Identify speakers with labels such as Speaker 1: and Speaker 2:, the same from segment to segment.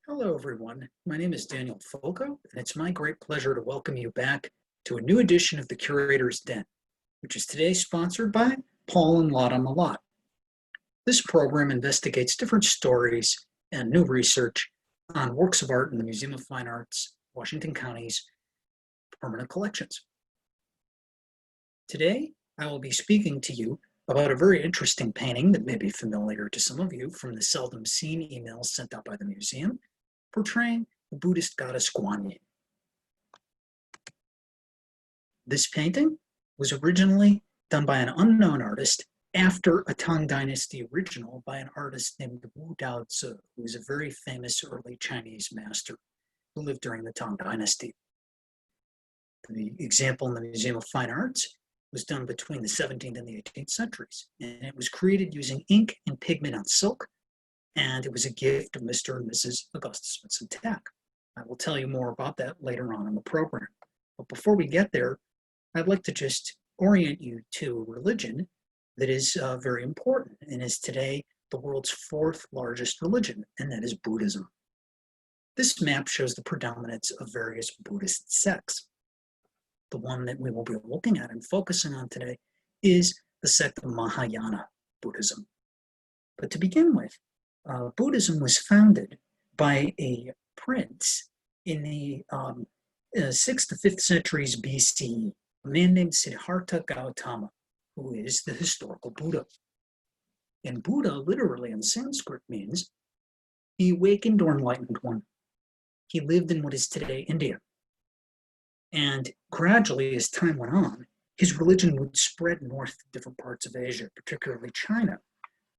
Speaker 1: Hello, everyone. My name is Daniel Fulco, and it's my great pleasure to welcome you back to a new edition of the Curator's Den, which is today sponsored by Paul and Lotta Malott. This program investigates different stories and new research on works of art in the Museum of Fine Arts, Washington County's permanent collections. Today, I will be speaking to you about a very interesting painting that may be familiar to some of you from the seldom seen emails sent out by the museum, portraying the Buddhist goddess Guanyin. This painting was originally done by an unknown artist after a Tang Dynasty original by an artist named Wu Daozi, who was a very famous early Chinese master who lived during the Tang Dynasty. The example in the Museum of Fine Arts was done between the 17th and the 18th centuries, and it was created using ink and pigment on silk, and it was a gift of Mr. and Mrs. Augustus Smithson Tack. I will tell you more about that later on in the program. But before we get there, I'd like to just orient you to a religion that is very important and is today the world's fourth largest religion, and that is Buddhism. This map shows the predominance of various Buddhist sects. The one that we will be looking at and focusing on today is the sect of Mahayana Buddhism. But to begin with, Buddhism was founded by a prince in the 6th to 5th centuries BCE, a man named Siddhartha Gautama, who is the historical Buddha. And Buddha, literally in Sanskrit, means the awakened or enlightened one. He lived in what is today India. And gradually, as time went on, his religion would spread north to different parts of Asia, particularly China,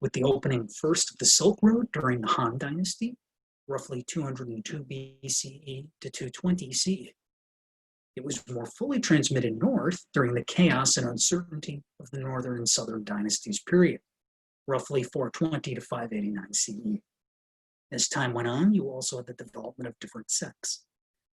Speaker 1: with the opening first of the Silk Road during the Han Dynasty, roughly 202 BCE to 220 CE. It was more fully transmitted north during the chaos and uncertainty of the Northern and Southern Dynasties period, roughly 420 to 589 CE. As time went on, you also had the development of different sects.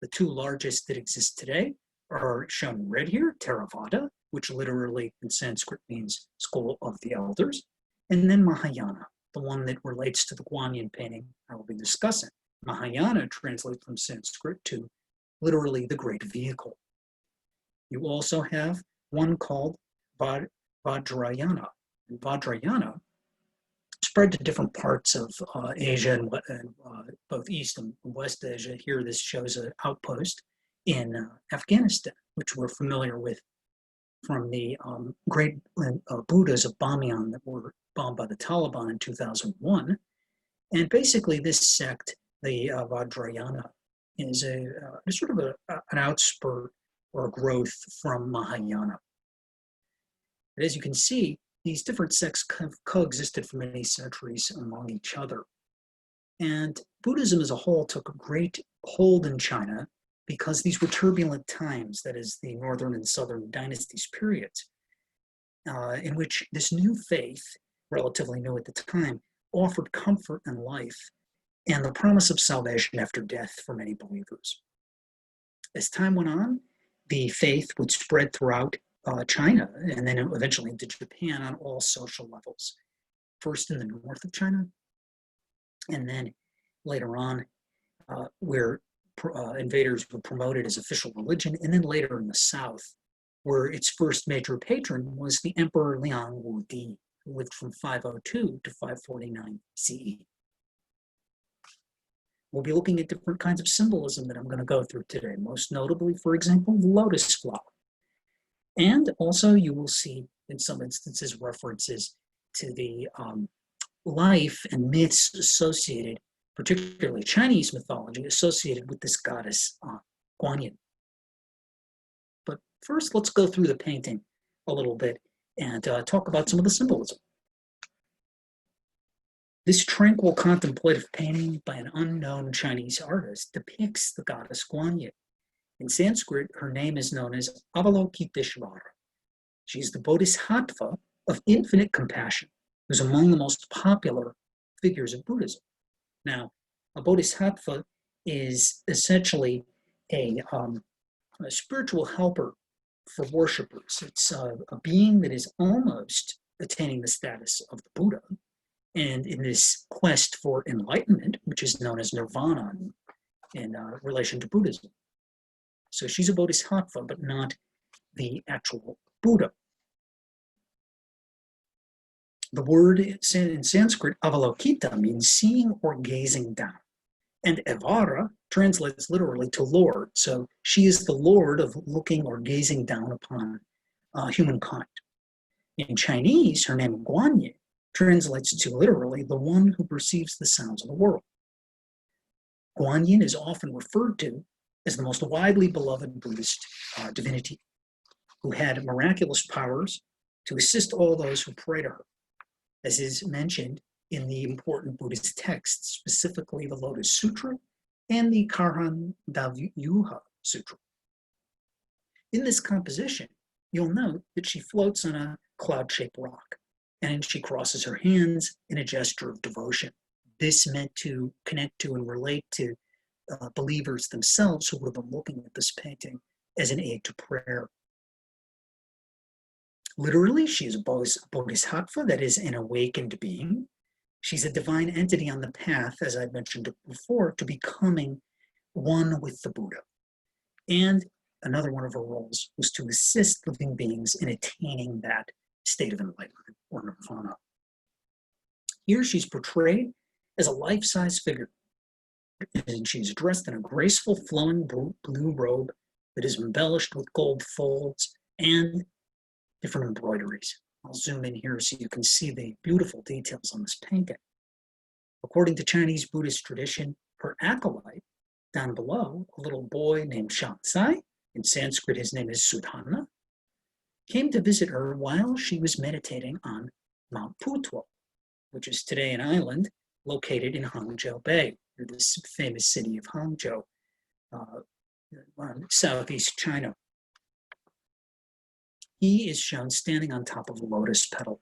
Speaker 1: The two largest that exist today are shown in red here, Theravada, which literally in Sanskrit means school of the elders, and then Mahayana, the one that relates to the Guanyin painting I will be discussing. Mahayana translates from Sanskrit to literally the great vehicle. You also have one called Vajrayana. And Vajrayana spread to different parts of Asia and both East and West Asia. Here this shows an outpost in Afghanistan, which we're familiar with from the great Buddhas of Bamiyan that were bombed by the Taliban in 2001. And basically this sect, the Vajrayana, is a sort of an outspurt or a growth from Mahayana. But as you can see, these different sects have coexisted for many centuries among each other. And Buddhism as a whole took a great hold in China because these were turbulent times, that is the Northern and Southern Dynasties periods, in which this new faith, relatively new at the time, offered comfort and life and the promise of salvation after death for many believers. As time went on, the faith would spread throughout China, and then eventually into Japan on all social levels. First in the north of China, and then later on, where invaders were promoted as official religion, and then later in the south, where its first major patron was the Emperor Liang Wudi, who lived from 502 to 549 CE. We'll be looking at different kinds of symbolism that I'm going to go through today, most notably, for example, the lotus flower. And also you will see, in some instances, references to the life and myths associated, particularly Chinese mythology, associated with this goddess, Guanyin. But first, let's go through the painting a little bit and talk about some of the symbolism. This tranquil contemplative painting by an unknown Chinese artist depicts the goddess Guanyin. In Sanskrit, her name is known as Avalokiteshvara. She's the Bodhisattva of infinite compassion, who's among the most popular figures of Buddhism. Now, a Bodhisattva is essentially a spiritual helper for worshipers. It's a being that is almost attaining the status of the Buddha, And in this quest for enlightenment, which is known as nirvana in relation to Buddhism. So she's a bodhisattva, but not the actual Buddha. The word in Sanskrit, avalokita, means seeing or gazing down. And Evara translates literally to Lord. So she is the Lord of looking or gazing down upon humankind. In Chinese, her name Guanyin translates to literally the one who perceives the sounds of the world. Guanyin is often referred to as the most widely beloved Buddhist divinity, who had miraculous powers to assist all those who pray to her, as is mentioned in the important Buddhist texts, specifically the Lotus Sutra and the Karhan-Davyuha Sutra. In this composition, you'll note that she floats on a cloud-shaped rock, and she crosses her hands in a gesture of devotion. This meant to connect to and relate to believers themselves who would have been looking at this painting as an aid to prayer. Literally, she is a bodhisattva, that is an awakened being. She's a divine entity on the path, as I mentioned before, to becoming one with the Buddha. And another one of her roles was to assist living beings in attaining that state of enlightenment or nirvana. Here she's portrayed as a life-size figure, and she's dressed in a graceful flowing blue robe that is embellished with gold folds and different embroideries. I'll zoom in here so you can see the beautiful details on this painting. According to Chinese Buddhist tradition, her acolyte, down below, a little boy named Shanzai, in Sanskrit his name is Sudhana, came to visit her while she was meditating on Mount Putuo, which is today an island located in Hangzhou Bay, near this famous city of Hangzhou, southeast China. He is shown standing on top of a lotus petal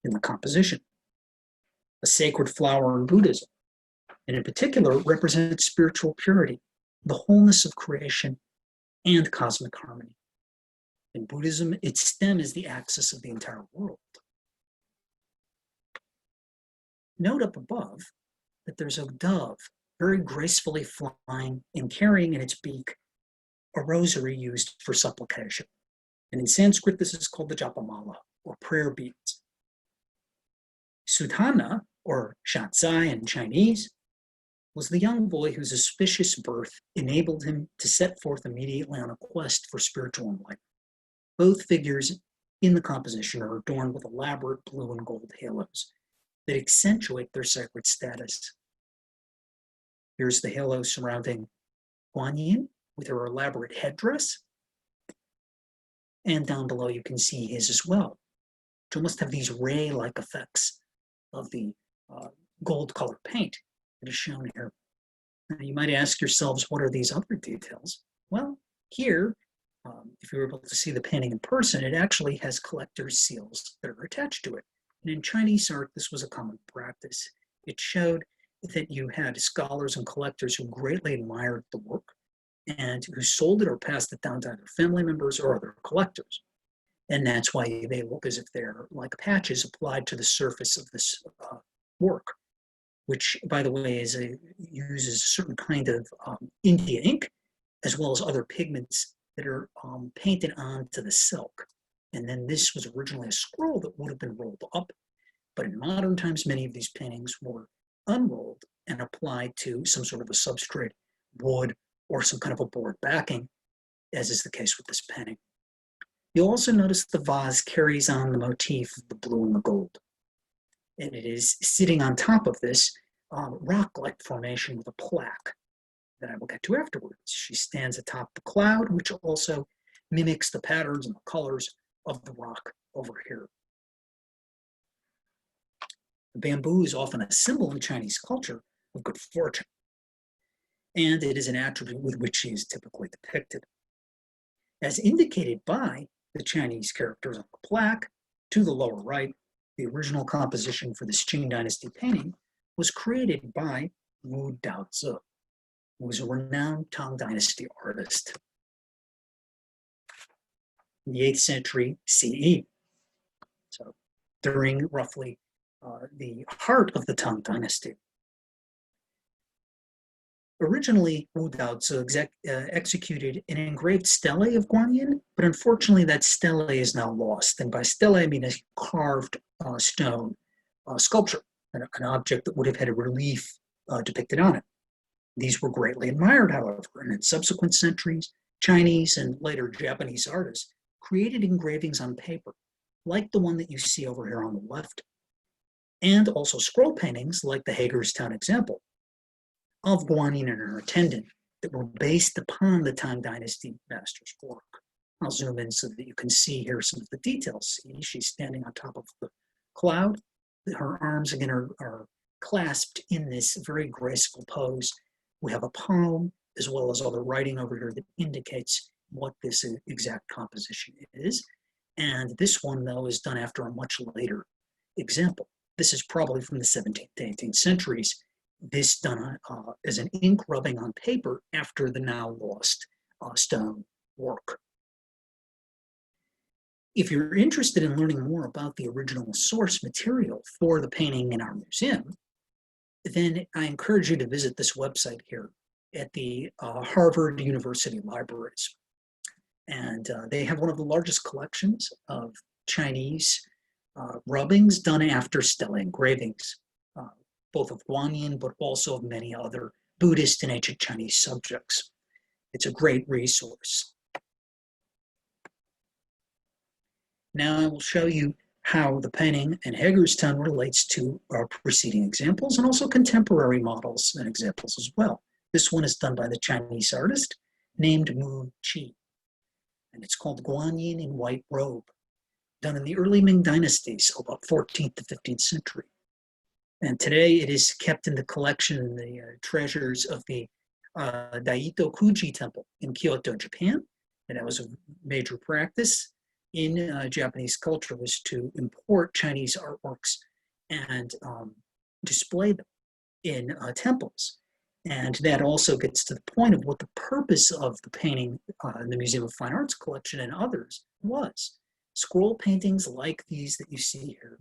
Speaker 1: in the composition, a sacred flower in Buddhism, and in particular represents spiritual purity, the wholeness of creation, and cosmic harmony. In Buddhism, its stem is the axis of the entire world. Note up above that there's a dove very gracefully flying and carrying in its beak a rosary used for supplication. And in Sanskrit, this is called the japamala, or prayer beads. Sudhana, or Shanzai in Chinese, was the young boy whose auspicious birth enabled him to set forth immediately on a quest for spiritual enlightenment. Both figures in the composition are adorned with elaborate blue and gold halos that accentuate their sacred status. Here's the halo surrounding Guanyin with her elaborate headdress. And down below you can see his as well, which almost have these ray-like effects of the gold-colored paint that is shown here. Now, you might ask yourselves, what are these other details? Well, here, if you were able to see the painting in person, it actually has collector's seals that are attached to it. And in Chinese art, this was a common practice. It showed that you had scholars and collectors who greatly admired the work and who sold it or passed it down to either family members or other collectors. And that's why they look as if they're like patches applied to the surface of this work, which, by the way, uses a certain kind of India ink, as well as other pigments that are painted onto the silk. And then this was originally a scroll that would have been rolled up, but in modern times, many of these paintings were unrolled and applied to some sort of a substrate, wood, or some kind of a board backing, as is the case with this painting. You'll also notice the vase carries on the motif of the blue and the gold. And it is sitting on top of this rock-like formation with a plaque that I will get to afterwards. She stands atop the cloud, which also mimics the patterns and the colors of the rock over here. The bamboo is often a symbol in Chinese culture of good fortune, and it is an attribute with which she is typically depicted. As indicated by the Chinese characters on the plaque, to the lower right, the original composition for this Qing Dynasty painting was created by Wu Daozi, who was a renowned Tang Dynasty artist in the 8th century CE. So during roughly the heart of the Tang Dynasty. Originally, Wu Daozi executed an engraved stele of Guanyin, but unfortunately that stele is now lost. And by stele, I mean a carved stone sculpture, an object that would have had a relief depicted on it. These were greatly admired, however, and in subsequent centuries, Chinese and later Japanese artists created engravings on paper, like the one that you see over here on the left, and also scroll paintings like the Hagerstown example of Guanyin and her attendant that were based upon the Tang Dynasty master's work. I'll zoom in so that you can see here some of the details. See, she's standing on top of the cloud. Her arms, again, are clasped in this very graceful pose. We have a poem as well as other writing over here that indicates what this exact composition is. And this one, though, is done after a much later example. This is probably from the 17th to 18th centuries. This done as an ink rubbing on paper after the now lost stone work. If you're interested in learning more about the original source material for the painting in our museum, then I encourage you to visit this website here at the Harvard University Libraries. And they have one of the largest collections of Chinese rubbings done after stele engravings, both of Guanyin, but also of many other Buddhist and ancient Chinese subjects. It's a great resource. Now I will show you how the painting in Hagerstown relates to our preceding examples and also contemporary models and examples as well. This one is done by the Chinese artist named Mu Qi, and it's called Guanyin in White Robe, done in the early Ming Dynasty, so about 14th to 15th century. And today it is kept in the collection, the treasures of the Daito Kuji Temple in Kyoto, Japan. And that was a major practice in Japanese culture, was to import Chinese artworks and display them in temples. And that also gets to the point of what the purpose of the painting in the Museum of Fine Arts collection and others was. Scroll paintings like these that you see here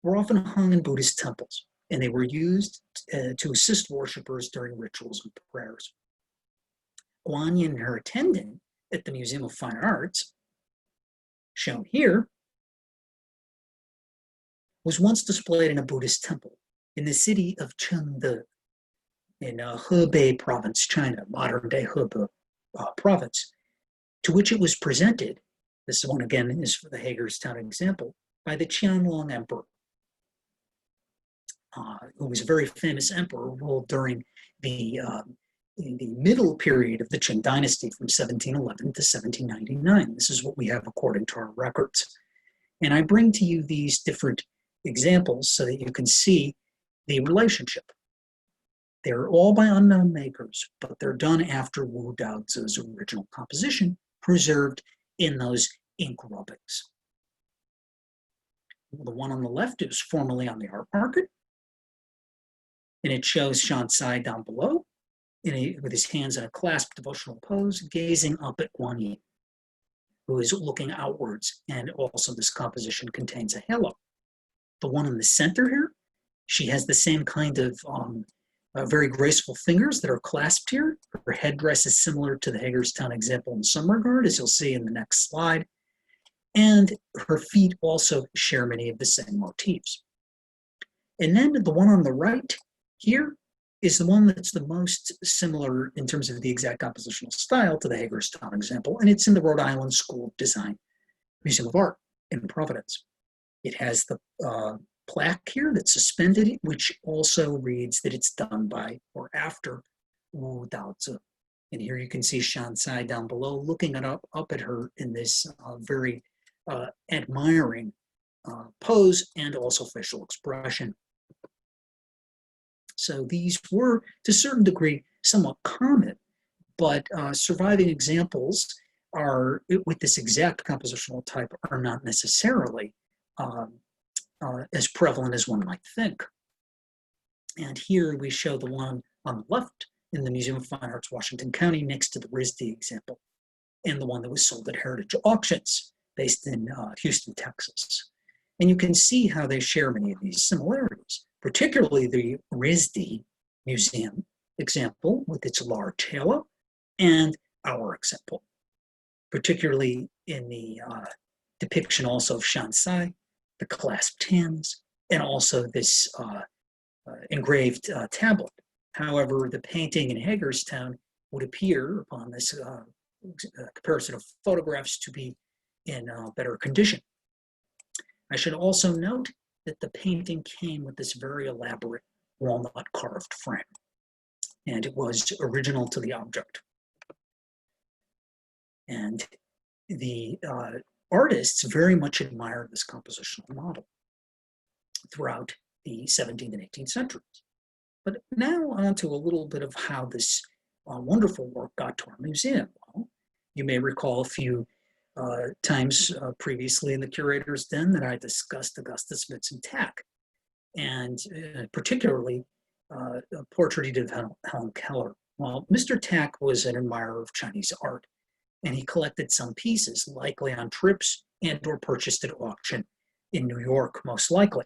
Speaker 1: were often hung in Buddhist temples, and they were used to assist worshipers during rituals and prayers. Guanyin and her attendant at the Museum of Fine Arts, shown here, was once displayed in a Buddhist temple in the city of Chengde in Hebei province, China, modern-day Hebei province, to which it was presented. This one, again, is for the Hagerstown example, by the Qianlong Emperor, who was a very famous emperor, ruled during in the middle period of the Qing dynasty from 1711 to 1799. This is what we have according to our records. And I bring to you these different examples so that you can see the relationship. They're all by unknown makers, but they're done after Wu Daozi's original composition, preserved in those ink rubbings. The one on the left is formerly on the art market, and it shows Shansai down below, with his hands in a clasped devotional pose, gazing up at Guanyin, who is looking outwards, and also this composition contains a halo. The one in the center here, she has the same kind of very graceful fingers that are clasped here. Her headdress is similar to the Hagerstown example in some regard, as you'll see in the next slide. And her feet also share many of the same motifs. And then the one on the right here is the one that's the most similar in terms of the exact compositional style to the Hagerstown example, and it's in the Rhode Island School of Design Museum of Art in Providence. It has the plaque here that's suspended, which also reads that it's done by or after Wu Daozi. And here you can see Shansai down below looking up at her in this very admiring pose and also facial expression. So these were, to a certain degree, somewhat common, but surviving examples are, with this exact compositional type, are not necessarily as prevalent as one might think. And here we show the one on the left in the Museum of Fine Arts, Washington County, next to the RISD example, and the one that was sold at Heritage Auctions, based in Houston, Texas. And you can see how they share many of these similarities, particularly the RISD Museum example with its large halo and our example, particularly in the depiction also of Shansai, the clasped hands, and also this engraved tablet. However, the painting in Hagerstown would appear upon this comparison of photographs to be in better condition. I should also note that the painting came with this very elaborate walnut carved frame, and it was original to the object. And the artists very much admired this compositional model throughout the 17th and 18th centuries. But now on to a little bit of how this wonderful work got to our museum. Well, you may recall a few times previously in the Curator's Den that I discussed Augustus Vincent Tack, and particularly a portrait of Helen Keller. Well, Mr. Tack was an admirer of Chinese art, and he collected some pieces, likely on trips and or purchased at auction in New York, most likely.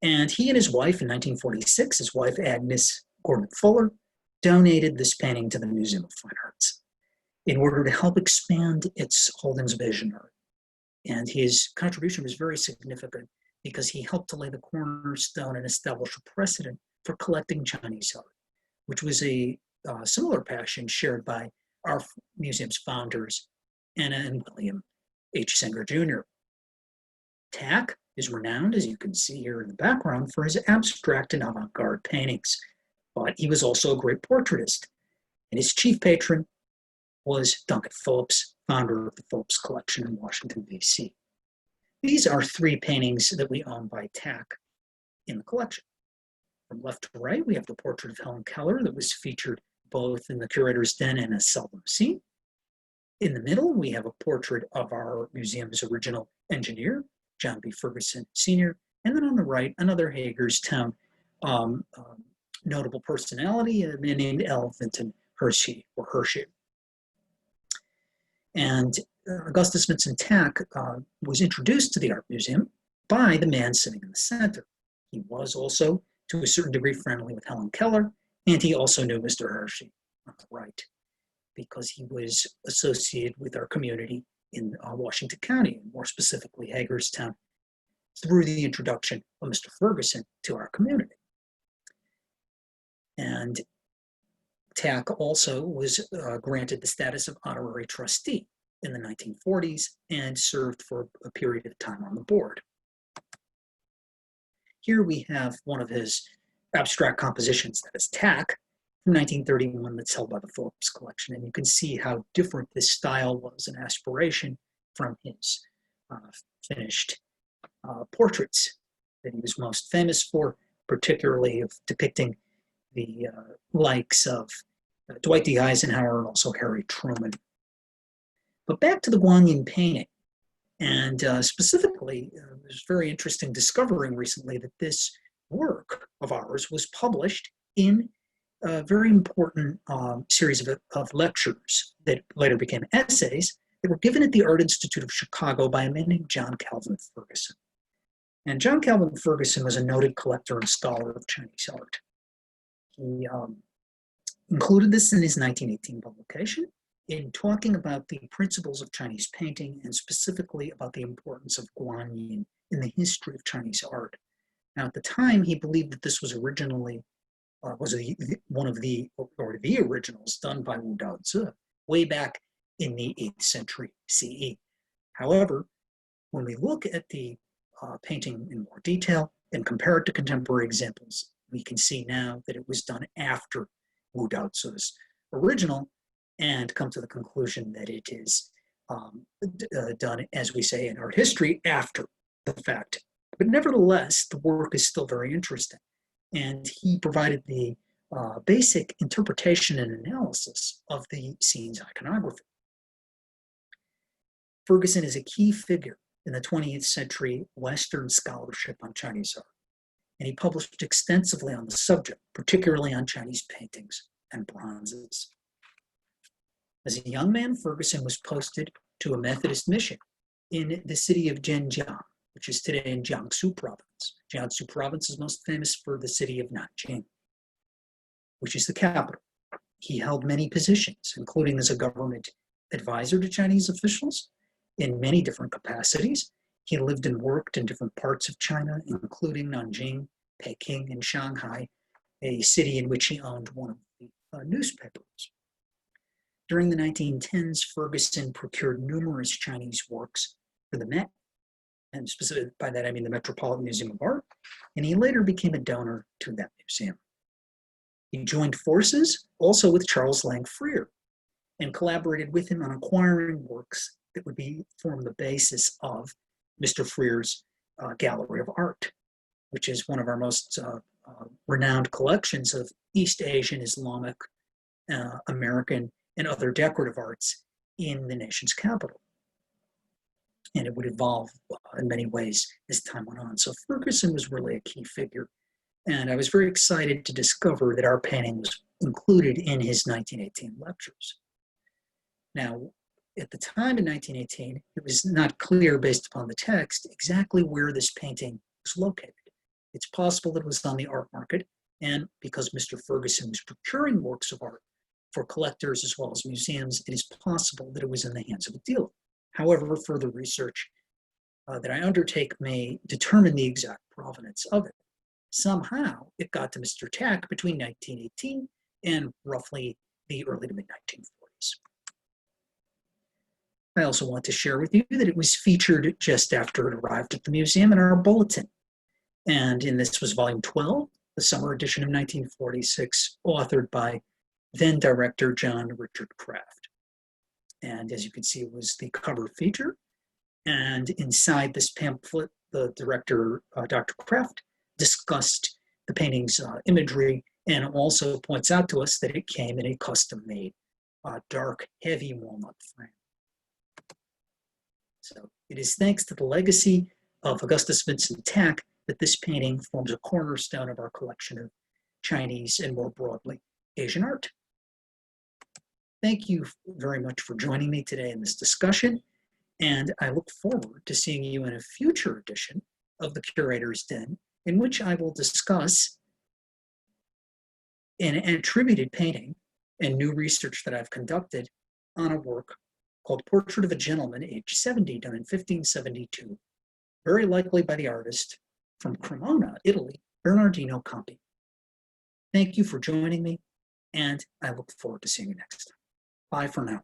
Speaker 1: And he and his wife in 1946, his wife Agnes Gordon Fuller, donated this painting to the Museum of Fine Arts in order to help expand its holdings of Asian art. And his contribution was very significant because he helped to lay the cornerstone and establish a precedent for collecting Chinese art, which was a similar passion shared by our museum's founders, Anna and William H. Singer Jr. Tack is renowned, as you can see here in the background, for his abstract and avant-garde paintings, but he was also a great portraitist, and his chief patron was Duncan Phillips, founder of the Phillips Collection in Washington, D.C. These are three paintings that we own by Tack in the collection. From left to right, we have the portrait of Helen Keller that was featured both in the Curator's Den and as Seldom Seen. In the middle, we have a portrait of our museum's original engineer, John B. Ferguson Sr., and then on the right, another Hagerstown notable personality, a man named L. Vinton Hershey, or Hershey. And Augustus Vincent Tack was introduced to the Art Museum by the man sitting in the center. He was also, to a certain degree, friendly with Helen Keller, and he also knew Mr. Hershey on the right because he was associated with our community in Washington County, and more specifically Hagerstown, through the introduction of Mr. Ferguson to our community. And Tack also was granted the status of honorary trustee in the 1940s and served for a period of time on the board. Here we have one of his abstract compositions, that is Tack, from 1931, that's held by the Phillips Collection. And you can see how different this style was, an aspiration from his finished portraits that he was most famous for, particularly of depicting the likes of Dwight D. Eisenhower and also Harry Truman. But back to the Guanyin painting. And specifically, it was very interesting discovering recently that this work of ours was published in a very important series of lectures that later became essays that were given at the Art Institute of Chicago by a man named John Calvin Ferguson. And John Calvin Ferguson was a noted collector and scholar of Chinese art. He included this in his 1918 publication in talking about the principles of Chinese painting and specifically about the importance of Guanyin in the history of Chinese art. Now, at the time, he believed that this was originally one of the originals done by Wu Daozi way back in the 8th century CE. However, when we look at the painting in more detail and compare it to contemporary examples, we can see now that it was done after Wu Daozi's original and come to the conclusion that it is done, as we say in art history, after the fact. But nevertheless, the work is still very interesting. And he provided the basic interpretation and analysis of the scene's iconography. Ferguson is a key figure in the 20th century Western scholarship on Chinese art, and he published extensively on the subject, particularly on Chinese paintings and bronzes. As a young man, Ferguson was posted to a Methodist mission in the city of Zhenjiang which is today in Jiangsu province. Jiangsu province is most famous for the city of Nanjing, which is the capital. He held many positions, including as a government advisor to Chinese officials in many different capacities. He lived and worked in different parts of China, including Nanjing, Peking, and Shanghai, a city in which he owned one of the newspapers. During the 1910s, Ferguson procured numerous Chinese works for the Met, and specifically by that I mean the Metropolitan Museum of Art, and he later became a donor to that museum. He joined forces also with Charles Lang Freer and collaborated with him on acquiring works that would form the basis of Mr. Freer's Gallery of Art, which is one of our most renowned collections of East Asian, Islamic, American, and other decorative arts in the nation's capital. And it would evolve in many ways as time went on. So Ferguson was really a key figure. And I was very excited to discover that our painting was included in his 1918 lectures. Now, at the time in 1918, it was not clear based upon the text exactly where this painting was located. It's possible that it was on the art market, and because Mr. Ferguson was procuring works of art for collectors as well as museums, it is possible that it was in the hands of a dealer. However, further research that I undertake may determine the exact provenance of it. Somehow, it got to Mr. Tack between 1918 and roughly the early to mid-1940s. I also want to share with you that it was featured just after it arrived at the museum in our bulletin. And this was volume 12, the summer edition of 1946, authored by then director John Richard Kraft. And as you can see, it was the cover feature. And inside this pamphlet, the director, Dr. Kraft, discussed the painting's imagery and also points out to us that it came in a custom-made dark, heavy walnut frame. So it is thanks to the legacy of Augustus Vincent Tack that this painting forms a cornerstone of our collection of Chinese and more broadly Asian art. Thank you very much for joining me today in this discussion, and I look forward to seeing you in a future edition of the Curator's Den, in which I will discuss an attributed painting and new research that I've conducted on a work called Portrait of a Gentleman, age 70, done in 1572, very likely by the artist from Cremona, Italy, Bernardino Campi. Thank you for joining me, and I look forward to seeing you next time. Bye for now.